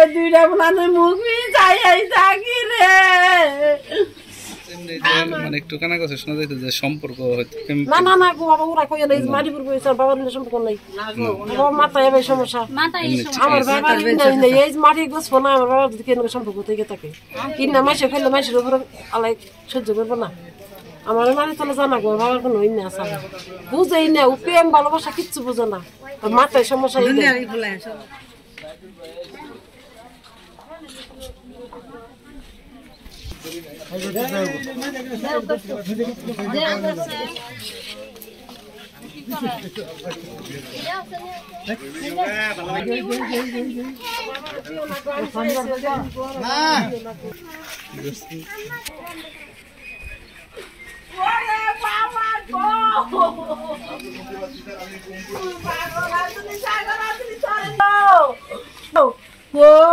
ওই দুইটা বলানোর মুখ মিশাই থাকি রে। মানে একটু কানা কথা শোনা যাইতো যে সম্পর্ক হয়তো না না না গো বাবা ওরা কইয়া নাই মাটিপুর কইছে বাবার নিয়ে সম্পর্ক নাই। বাবা মাথায় এবার সমস্যা আমার বাবার নাই এই মাটি গোছবো না আমার বাবার যদি কেন সম্পর্ক থেকে থাকে কিনা মাসে ফেললে মাসের উপর আলাই সহ্য করবো না। আমার মানে তাহলে জানা গো বাবার কোনো ইন্য আসা না বুঝেই না ও প্রেম ভালোবাসা কিচ্ছু বুঝে না মাথায় সমস্যা।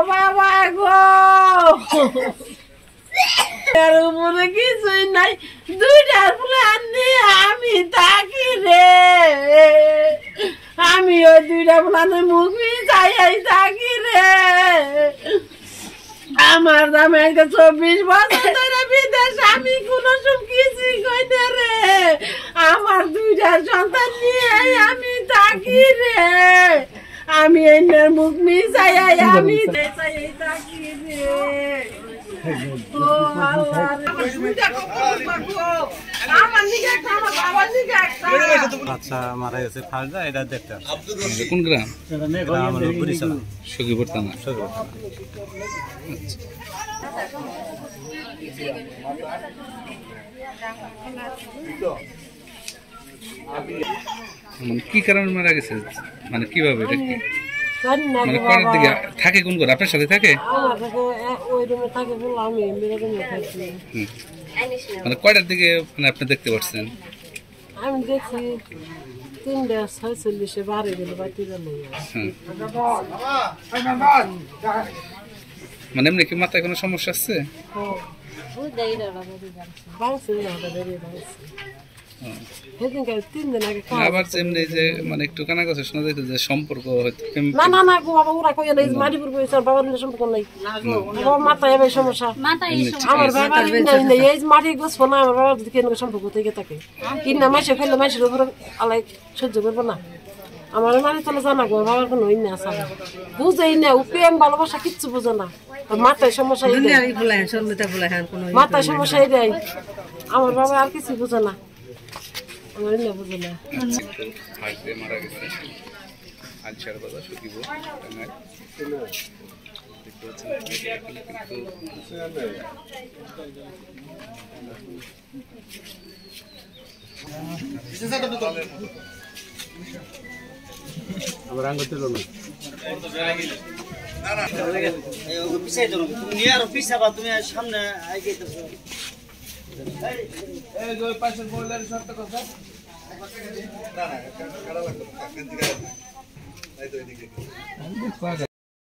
বাবা গো এর উপরে কিছুই নাই দুইটার প্ল্যান নিয়ে আমি থাকি রে। আমি ওই দুইটা প্ল্যানের মুখ মিশাই থাকি রে। আমার দামে 24 বছর ধরে বিদেশ আমি কোনো সব কিছুই কই না রে। আমার দুইটা সন্তান নিয়ে আমি থাকি রে। আমি এর মুখ মিশাই আমি থাকি রে। আচ্ছা মারা গেছে ফার্স্ট এটা দেখতে কোন গ্রাম? সখীপুর থানা। মানে কি কারণে মারা গেছে মানে কিভাবে এটা কি মানে কোন দিকে থাকে কোন ঘর আপনার সাথে থাকে? মানে কয়টার দিকে মানে আপনি দেখতে পাচ্ছেন? আমি দেখছি 3:46 বাড়ি গেল বাতি গেল। মানে এমনি কি মাথায় কোনো সমস্যা আছে? আবার এমনি যে মানে একটু কানা কথা শোনা যাইতো যে সম্পর্ক হয়তো না না না গো বাবা ওরা কইয়া নাই মাটিপুর কইছে বাবার নিয়ে সম্পর্ক নাই। বাবা মাথায় এবার সমস্যা আমার বাবার নাই এই মাটি গোছবো না আমার বাবার যদি কেন সম্পর্ক থেকে থাকে কিনা মাসে ফেললে মাসের উপর আলাই সহ্য করবো না। আমার মানে তাহলে জানা গো বাবার কোনো ইন্য আসা না বুঝেই না ও প্রেম ভালোবাসা কিচ্ছু বুঝে না মাথায় সমস্যা মাথায় সমস্যা এটাই আমার বাবা আর কিছু বুঝে না আমার ইন্য বুঝে না। মারা গেছে আলসার বাজার সখীপুর আবার আঙ্গুল তুলো না পিছাই ধরো তুমি নিয়ে আরো পিছাবা তুমি সামনে আইতেছো এই যে পাশের বইলার শর্ত কথা না না কাটা লাগবে না এই তো এদিকে